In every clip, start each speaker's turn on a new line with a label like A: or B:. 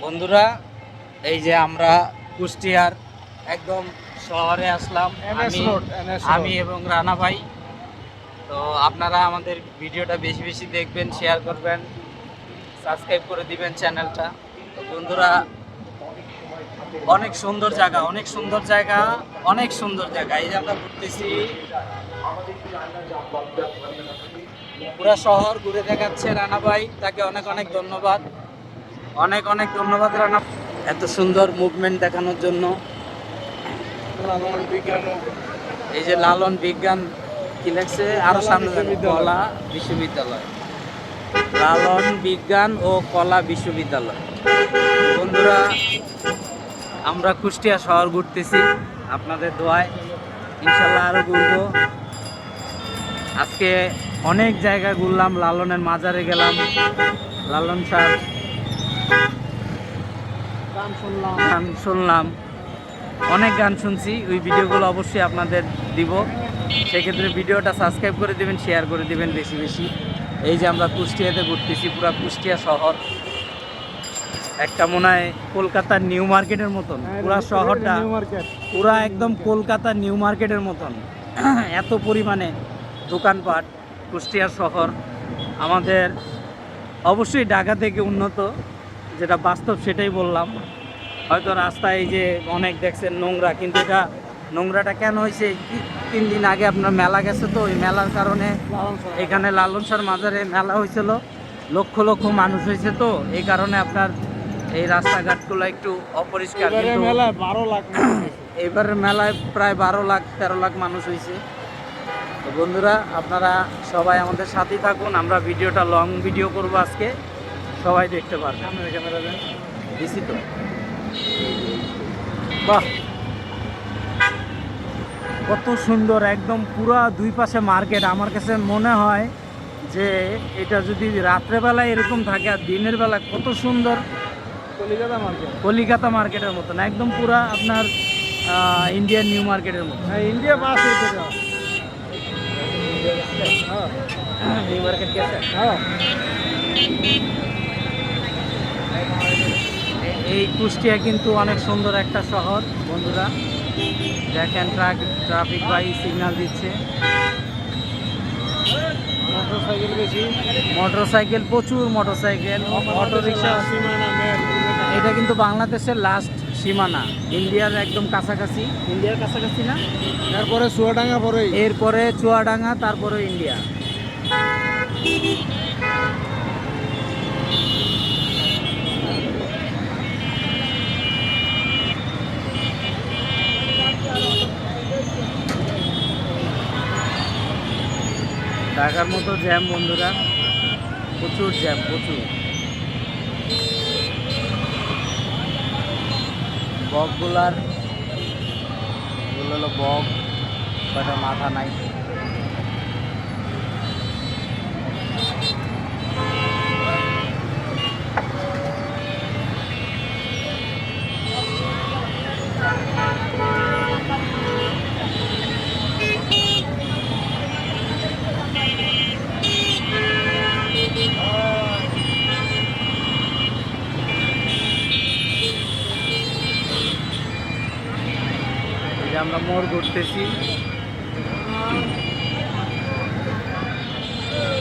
A: বন্ধুরা, এই যে আমরা কুষ্টিয়ার একদম শহরে আসলাম, আমি এবং রানা ভাই। তো আপনারা আমাদের ভিডিওটা বেশি বেশি দেখবেন, শেয়ার করবেন, সাবস্ক্রাইব করে দিবেন চ্যানেলটা। তো বন্ধুরা, অনেক সুন্দর জায়গা, অনেক সুন্দর জায়গা, অনেক সুন্দর জায়গা। এই যে আমরা ঘুরতেছি, পুরা শহর ঘুরে দেখাচ্ছে রানা ভাই, তাকে অনেক অনেক ধন্যবাদ, অনেক অনেক ধন্যবাদ রানা, এত সুন্দর মুভমেন্ট দেখানোর জন্য। এই যে লালন বিজ্ঞান কি লেখছে, আরো সামনে কলা বিশ্ববিদ্যালয়, লালন বিজ্ঞান ও কলা বিশ্ববিদ্যালয়। বন্ধুরা, আমরা কুষ্টিয়া শহর ঘুরতেছি, আপনাদের দোয়ায় ইনশাল্লাহ আরো ঘুরবো। আজকে অনেক জায়গা ঘুরলাম, লালনের মাজারে গেলাম, লালন স্যার গান শুনলাম, অনেক গান শুনছি। ওই ভিডিওগুলো অবশ্যই আপনাদের দিব, সেক্ষেত্রে ভিডিওটা সাবস্ক্রাইব করে দেবেন, শেয়ার করে দেবেন বেশি বেশি। এই যে আমরা কুষ্টিয়াতে ঘুরতেছি, পুরো কুষ্টিয়া শহর একটা মনে হয় কলকাতার নিউ মার্কেটের মতন, পুরা শহরটা পুরা একদম কলকাতার নিউ মার্কেটের মতন। এত পরিমাণে দোকানপাট কুষ্টিয়া শহর। আমাদের অবশ্যই ঢাকা থেকে উন্নত, যেটা বাস্তব সেটাই বললাম। হয়তো রাস্তায় এই যে অনেক দেখছেন নোংরা, কিন্তু এটা নোংরাটা কেন হয়েছে, 3 দিন আগে আপনার মেলা গেছে, তো ওই মেলার কারণে এখানে লালন শাহর মাজারে মেলা হয়েছিল, লক্ষ লক্ষ মানুষ হয়েছে, তো এই কারণে আপনার এই রাস্তাঘাটগুলো একটু অপরিষ্কার। এবারের মেলায় প্রায় 12 লাখ 13 লাখ মানুষ হয়েছে। তো বন্ধুরা, আপনারা সবাই আমাদের সাথেই থাকুন, আমরা ভিডিওটা লং ভিডিও করব আজকে, সবাই দেখতে পারবেন। দিছি তো, বাহ কত সুন্দর, একদম পুরা দুই পাশে মার্কেট। আমার কাছে মনে হয় যে এটা যদি রাত্রেবেলায় এরকম থাকে আর দিনের বেলা কত সুন্দর, কলিকাতা মার্কেটের মতন, একদম পুরা আপনার ইন্ডিয়ান নিউ মার্কেটের মতো।
B: इंडिया पास है
A: নিউ মার্কেট গেছে। এই কুষ্টিয়া কিন্তু অনেক সুন্দর একটা শহর বন্ধুরা, দেখেন ট্রাফিক ভাই সিগন্যাল দিচ্ছে।
B: मोटरसाइकिल বেশি,
A: মোটরসাইকেল, প্রচুর মোটরসাইকেল, অটো রিক্সা। এটা কিন্তু বাংলাদেশের লাস্ট সীমানা, ইন্ডিয়ার একদম কাছাকাছি, ইন্ডিয়ার কাছাকাছি না,
B: তারপরে চুয়াডাঙ্গা পরে
A: এরপরে চুয়াডাঙ্গা, তারপরে ইন্ডিয়া। ঢাকার মতো জ্যাম বন্ধুরা, প্রচুর জ্যাম, প্রচুর। বকগুলার হলো বক, কয়টা মাথা নাই। আমরা মোড় ঘুরতেছি,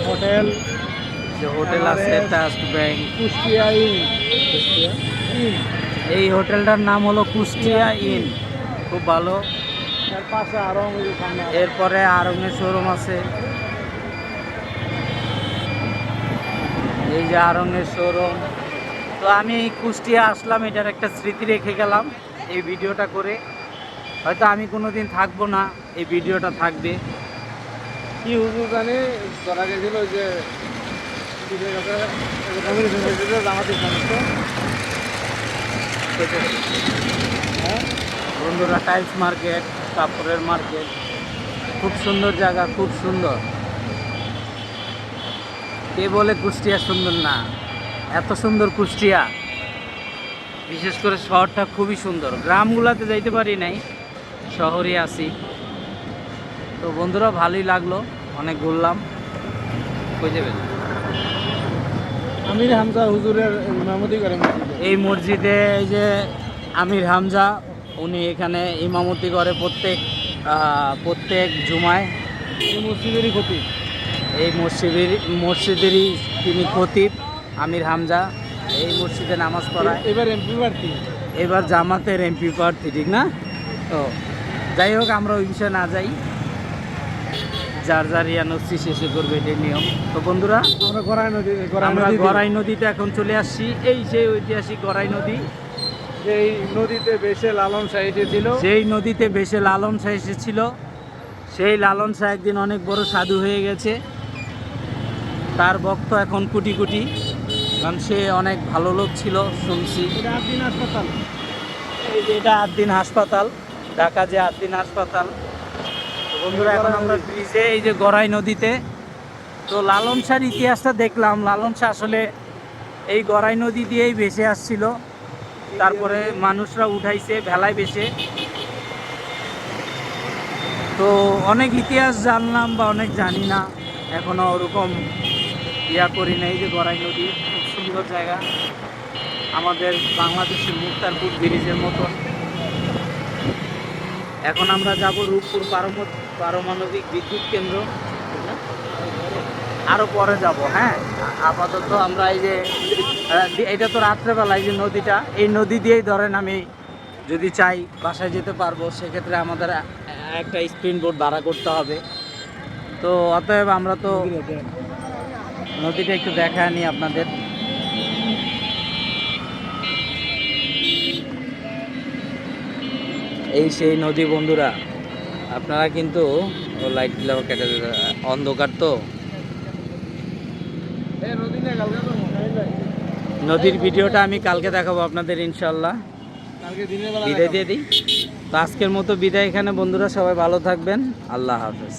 B: হোটেল,
A: যে হোটেল আছে ট্রাস্ট ব্যাংক
B: কুষ্টিয়া
A: কুষ্টিয়া। এই হোটেলটার নাম হলো কুষ্টিয়া ইন, খুব ভালো।
B: এর পাশে আরো সামনে
A: এরপরে আরঙের শোরুম আছে, এই যে আরঙের শোরুম। তো আমি কুষ্টিয়া আসলাম, এটার একটা স্মৃতি রেখে গেলাম এই ভিডিওটা করে। হয়তো আমি কোনোদিন থাকবো না, এই ভিডিওটা থাকবে।
B: কি হুজুর জানি ধরা গেছিল যে
A: বন্ধুরা, টাইলস মার্কেট, কাপড়ের মার্কেট, খুব সুন্দর জায়গা, খুব সুন্দর। কে বলে কুষ্টিয়া সুন্দর না, এত সুন্দর কুষ্টিয়া। বিশেষ করে শহরটা খুবই সুন্দর, গ্রামগুলোতে যাইতে পারি নাই, শহরে আছি। তো বন্ধুরা, ভালোই লাগলো, অনেক ঘুরলাম। কই যাবেন?
B: আমির হামজা হুজুরের ইমামতি করে মসজিদে।
A: এই মসজিদে এই যে আমির হামজা উনি এখানে ইমামতি করে প্রত্যেক জুমায়।
B: এই মসজিদেরই ক্ষতি।
A: এই মসজিদেরই তিনি খতিব আমির হামজা। এই মসজিদে নামাজ পড়ায়।
B: এবার এমপি প্রার্থী।
A: এবার জামাতের এমপি প্রার্থী, ঠিক না? তো যাই হোক, আমরা ওই বিষয়ে না যাই, যার যার ইয়ানসি শেষে করবে এটাই নিয়ম। তো বন্ধুরা,
B: আমরা
A: আমরা গড়াই নদীতে এখন চলে আসছি। এই সেই ঐতিহাসিক গড়াই নদী,
B: যেই নদীতে বেশে লালন শাহ এসেছিল।
A: যেই নদীতে ভেসে লালন শাহ এসেছিল। সেই লালন শাহ একদিন অনেক বড় সাধু হয়ে গেছে, তার ভক্ত এখন কোটি কোটি, কারণ সে অনেক ভালো লোক ছিল শুনছি।
B: এটা আদিন হাসপাতাল।
A: এই যে এটা আদ্দিন হাসপাতাল, ঢাকা যে আদ্দিন হাসপাতাল। তো বন্ধুরা, এখন আমরা ব্রিজে, এই যে গড়াই নদীতে। তো লালন শাহর ইতিহাসটা দেখলাম। লালন শাহ আসলে এই গড়াই নদী দিয়েই ভেসে আসছিল, তারপরে মানুষরা উঠাইছে ভেলায় ভেসে। তো অনেক ইতিহাস জানলাম বা অনেক জানি না, এখনো ওরকম করি না। এই যে গড়াই নদী, খুব সুন্দর জায়গা, আমাদের বাংলাদেশের মুক্তারপুর ব্রিজের মতন। এখন আমরা যাব রূপপুর পারমাণবিক বিদ্যুৎ কেন্দ্র, আরো পরে যাব। হ্যাঁ, আপাতত আমরা এই যে এটা তো রাত্রেবেলা, এই যে নদীটা, এই নদী দিয়েই ধরেন আমি যদি চাই বাসায় যেতে পারবো, সেক্ষেত্রে আমাদের একটা স্প্রিন বোট ভাড়া করতে হবে। তো অতএব আমরা তো নদীটা একটু দেখা নিই আপনাদের। এই সেই নদী বন্ধুরা, আপনারা কিন্তু লাইট দিলে কেটে দেবে, অন্ধকার তো। নদীর ভিডিওটা আমি কালকে দেখাবো আপনাদের ইনশাল্লাহ। বিদায় দিয়ে দিই। তো আজকের মতো বিদায় এখানে বন্ধুরা, সবাই ভালো থাকবেন। আল্লাহ হাফেজ।